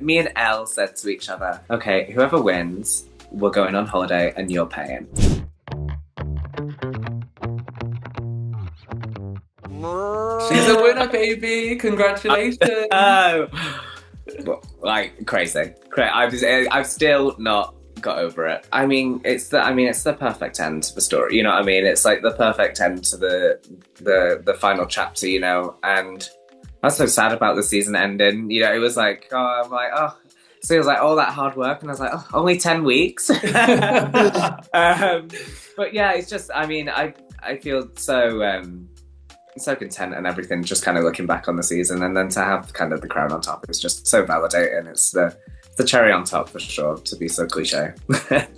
me and Elle said to each other, okay, whoever wins, we're going on holiday and you're paying. She's a winner, baby. Congratulations. Oh, like crazy. I've still not got over it. I mean, it's the perfect end to the story. You know what I mean? It's like the perfect end to the final chapter. You know, and I was so sad about the season ending. You know, it was like, oh, I'm like, oh. So it was like all that hard work, and I was like, oh, only 10 weeks. But yeah, it's just, I mean, I feel so content and everything, just kind of looking back on the season, and then to have kind of the crown on top is just so validating. It's the cherry on top for sure, to be so cliche.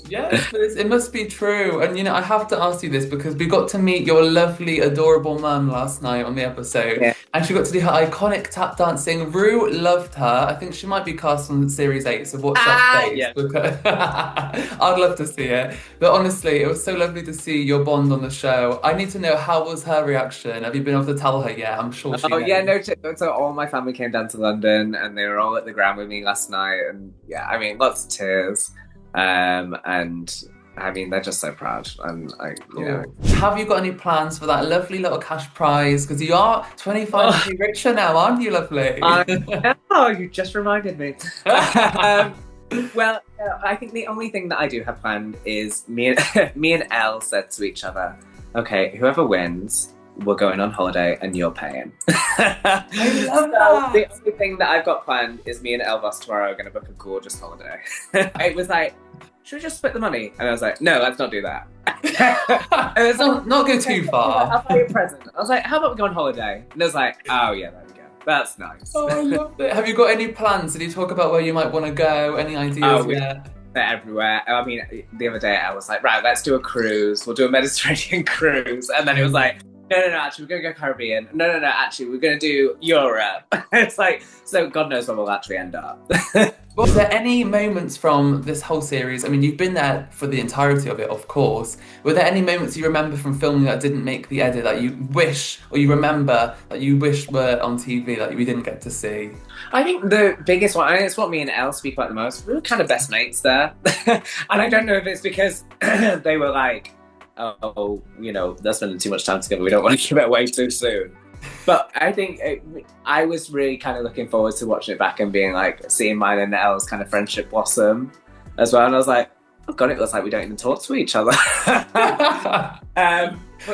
Yes, but it must be true. And you know, I have to ask you this because we got to meet your lovely, adorable mum last night on the episode. Yeah. And she got to do her iconic tap dancing. Rue loved her. I think she might be cast on Series 8, so watch that space. Yeah. Because I'd love to see it. But honestly, it was so lovely to see your bond on the show. I need to know, how was her reaction? Have you been able to tell her yet? I'm sure she knows. Yeah, no. So all my family came down to London and they were all at the Grand with me last night. And yeah, I mean, lots of tears. And I mean, they're just so proud. And you know. Have you got any plans for that lovely little cash prize? Because you are 25 richer now, aren't you, lovely? Oh, you just reminded me. Well, I think the only thing that I do have planned is me and Elle said to each other, okay, whoever wins, we're going on holiday and you're paying. I love that. The only thing that I've got planned is me and Elle Vosque tomorrow are going to book a gorgeous holiday. It was like, should we just split the money? And I was like, no, let's not do that. And it's not go too far. I'll buy you a present. I was like, how about we go on holiday? And I was like, oh yeah, there we go. That's nice. Oh, I love it. Have you got any plans? Did you talk about where you might want to go? Any ideas yet? They're everywhere. I mean, the other day I was like, right, let's do a cruise. We'll do a Mediterranean cruise. And then it was like, no, actually, we're going to go Caribbean. No, actually, we're going to do Europe. It's like, so God knows where we'll actually end up. Was there any moments from this whole series? I mean, you've been there for the entirety of it, of course. Were there any moments you remember from filming that didn't make the edit that you wish, or you remember that you wish were on TV that we didn't get to see? I think the biggest one, and it's what me and Elle speak about the most, we were kind of best mates there. And I don't know if it's because they were like, oh, you know, they're spending too much time together, we don't want to give it away too soon. But I think I was really kind of looking forward to watching it back and being like, seeing mine and Elle's kind of friendship blossom as well. And I was like, oh God, it looks like we don't even talk to each other. But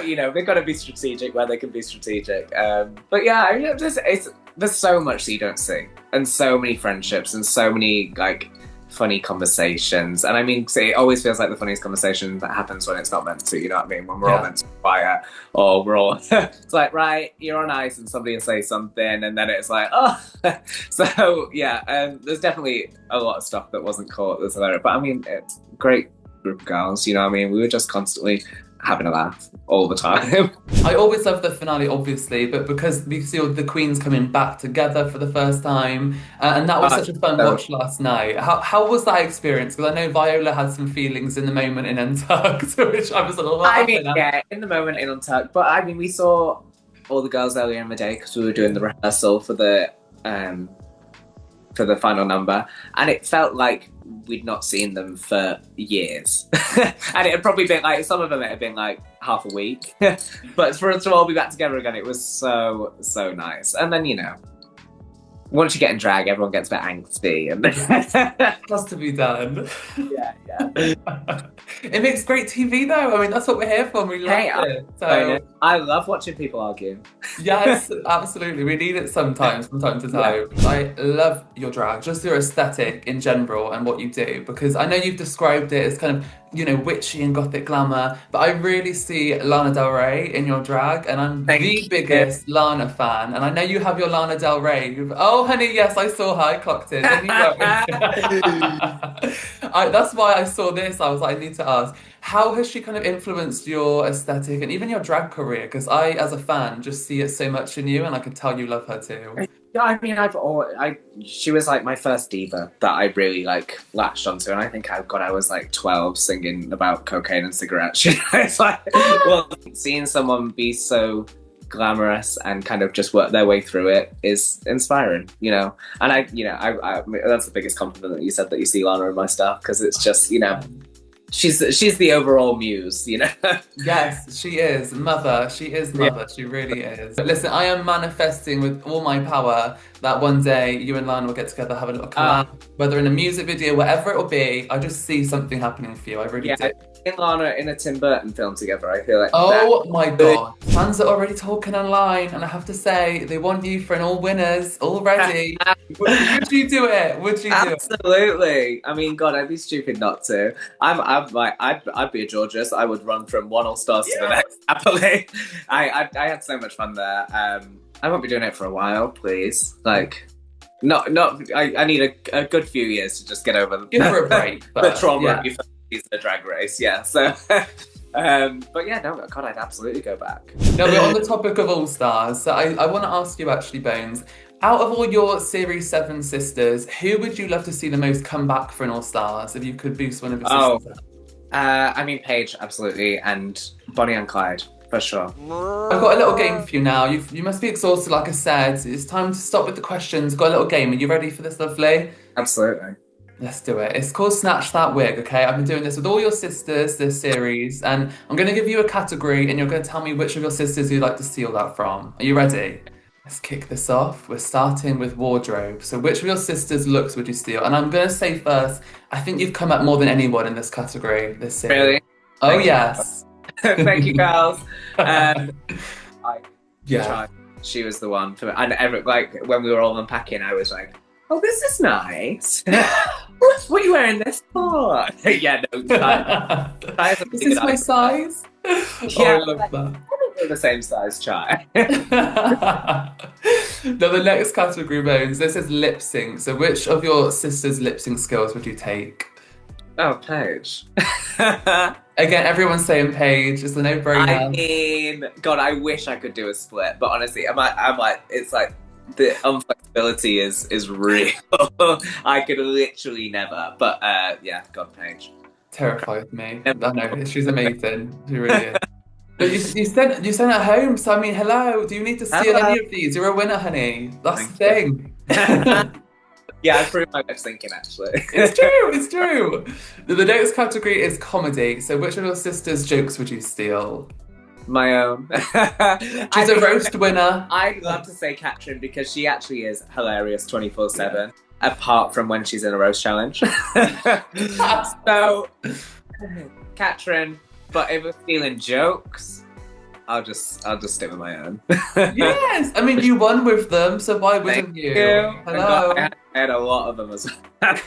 you know, they've got to be strategic where they can be strategic. But yeah, there's so much that you don't see, and so many friendships and so many like funny conversations. And I mean, it always feels like the funniest conversation that happens when it's not meant to, you know what I mean? When we're all meant to be quiet, or we're all, it's like, right, you're on ice and somebody will say something and then it's like, oh. So yeah, there's definitely a lot of stuff that wasn't caught that's hilarious. But I mean, it's a great group of girls, you know what I mean? We were just constantly having a laugh all the time. I always love the finale, obviously, but because we see all the queens coming back together for the first time, and that was such a fun watch last night. How was that experience? Because I know Viola had some feelings in the moment in Untucked, which I was laughing at. Yeah, in the moment in Untucked, but I mean, we saw all the girls earlier in the day because we were doing the rehearsal for the final number, and it felt like we'd not seen them for years. And it had probably been like, some of them it had been like half a week. But for us to all be back together again, it was so nice. And then, you know, once you get in drag, everyone gets a bit angsty. And has to be done. Yeah. It makes great TV though. I mean, that's what we're here for, and we love it. So I love watching people argue. Yes, absolutely. We need it sometimes, from time to time. Yeah. I love your drag, just your aesthetic in general and what you do, because I know you've described it as kind of, you know, witchy and gothic glamour, but I really see Lana Del Rey in your drag, and I'm the biggest Lana fan. And I know you have your Lana Del Rey. Oh, honey, yes, I saw her. I clocked it. That's why I saw this. I was like, I need to ask, how has she kind of influenced your aesthetic and even your drag career? Because I, as a fan, just see it so much in you, and I can tell you love her too. I mean, she was like my first diva that I really like latched onto, and I think I was like 12 singing about cocaine and cigarettes. It's like, well, seeing someone be so glamorous and kind of just work their way through it is inspiring, you know. And I that's the biggest compliment that you said, that you see Lana in my stuff, because it's just, you know, she's the overall muse, you know. Yes, she is mother. She is mother. Yeah. She really is. But listen, I am manifesting with all my power that one day you and Lana will get together, have a little collab, whether in a music video, whatever it will be. I just see something happening for you. I really do. And Lana in a Tim Burton film together, I feel like. Oh my god, fans are already talking online, and I have to say they want you for an all winners already. Would you do it? Would you do it? Absolutely. I mean, God, I'd be stupid not to. I'm like, I'd be a Georgius. I would run from one All Stars to the next. Happily. I had so much fun there. I won't be doing it for a while, please. Like, not. I need a good few years to just get over give her a break. The trauma of the Drag Race. Yeah. So. But yeah, no, God, I'd absolutely go back. No, we're on the topic of All Stars. So I want to ask you actually, Bones, out of all your Series 7 sisters, who would you love to see the most come back for an All Stars if you could boost one of your sisters? I mean, Paige, absolutely, and Bonnie and Clyde, for sure. I've got a little game for you now. You must be exhausted, like I said. It's time to stop with the questions. Got a little game. Are you ready for this, lovely? Absolutely. Let's do it. It's called Snatch That Wig, okay? I've been doing this with all your sisters this series, and I'm going to give you a category, and you're going to tell me which of your sisters you'd like to steal that from. Are you ready? Let's kick this off. We're starting with wardrobe. So which of your sisters' looks would you steal? And I'm going to say first, I think you've come up more than anyone in this category this series. Really? Oh, yes. Thank you, girls. She was the one for me. And like when we were all unpacking, I was like, oh, this is nice. What are you wearing this for? Yeah, no. Is this my size? Yeah, I love that. We're the same size, Chai. Now, the next category, Bones, this is lip sync. So which of your sisters' lip sync skills would you take? Oh, Paige. Again, everyone's saying Paige. It's a no-brainer. I mean, God, I wish I could do a split, but honestly, I'm like, it's like, the unflexibility is real. I could literally never. But yeah, God, Paige. Terrified me. I know, she's amazing. She really is. But you sent it home, so I mean, hello. Do you need to steal any of these? You're a winner, honey. That's the thing. Yeah, I proved my best thinking, actually. It's true. The next category is comedy. So which of your sisters' jokes would you steal? My own. She's a roast winner. I'd love to say Katrin, because she actually is hilarious 24/7, apart from when she's in a roast challenge. So, Katrin, but if we're stealing jokes, I'll just stick with my own. Yes, I mean, you won with them, so why wouldn't you? Hello. I had a lot of them as well.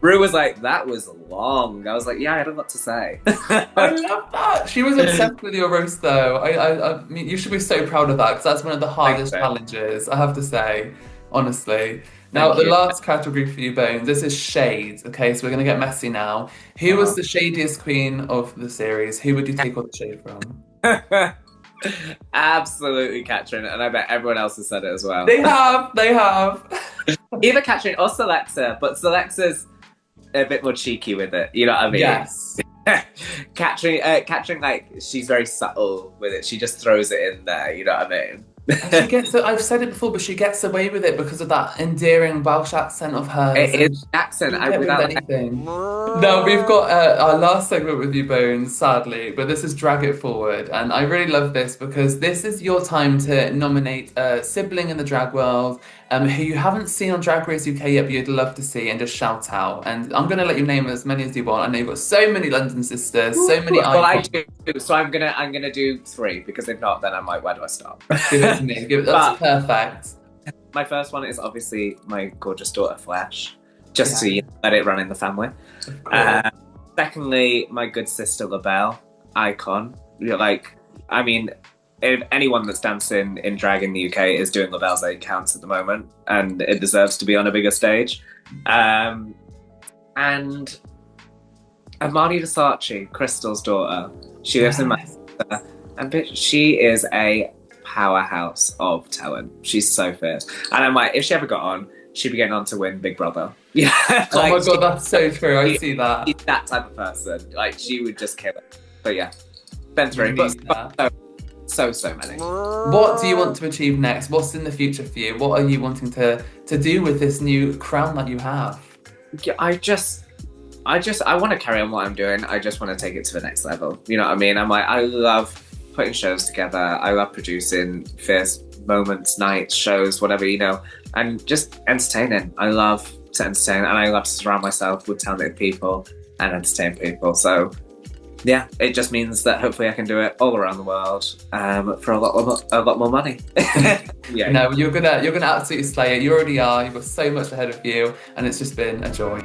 Ru was like, that was long. I was like, yeah, I had a lot to say. I love that. She was obsessed with your roast, though. I mean, you should be so proud of that, because that's one of the hardest challenges, I have to say, honestly. Now, the last category for you, Bones, this is shades, okay? So we're going to get messy now. Who was the shadiest queen of the series? Who would you take all the shade from? Absolutely Katrin, and I bet everyone else has said it as well. They have. Either Katrin or Selexa, but Selexa's a bit more cheeky with it, you know what I mean? Yes. Katrin, like, she's very subtle with it. She just throws it in there, you know what I mean? She gets. I've said it before, but she gets away with it because of that endearing Welsh accent of hers. It is accent. Anything. No, we've got our last segment with you, Bones, sadly, but this is Drag It Forward, and I really love this because this is your time to nominate a sibling in the drag world who you haven't seen on Drag Race UK yet, but you'd love to see, and just shout out. And I'm going to let you name as many as you want. I know you've got so many London sisters, so many icons. Well, I do, so I'm gonna do 3, because if not, then I'm like, where do I stop? Give it to me. That's perfect. My first one is obviously my gorgeous daughter, Flash, just to let it run in the family. Secondly, my good sister, LaBelle, icon. Like, I mean, if anyone that's dancing in drag in the UK is doing LaBelle's 8 counts at the moment, and it deserves to be on a bigger stage. And Armani Versace, Crystal's daughter, she lives in Manchester, and she is a powerhouse of talent. She's so fierce. And I'm like, if she ever got on, she'd be getting on to win Big Brother. Yeah. Oh my God, that's so true. I see that. She's that type of person. Like, she would just kill it. But yeah, been through. But So many. What do you want to achieve next? What's in the future for you? What are you wanting to do with this new crown that you have? Yeah, I want to carry on what I'm doing. I just want to take it to the next level. You know what I mean? I love putting shows together. I love producing fierce moments, nights, shows, whatever, and just entertaining. I love to entertain, and I love to surround myself with talented people and entertain people. So yeah, it just means that hopefully I can do it all around the world for a lot more money. Yeah. No, you're gonna absolutely slay it. You already are. You've got so much ahead of you, and it's just been a joy.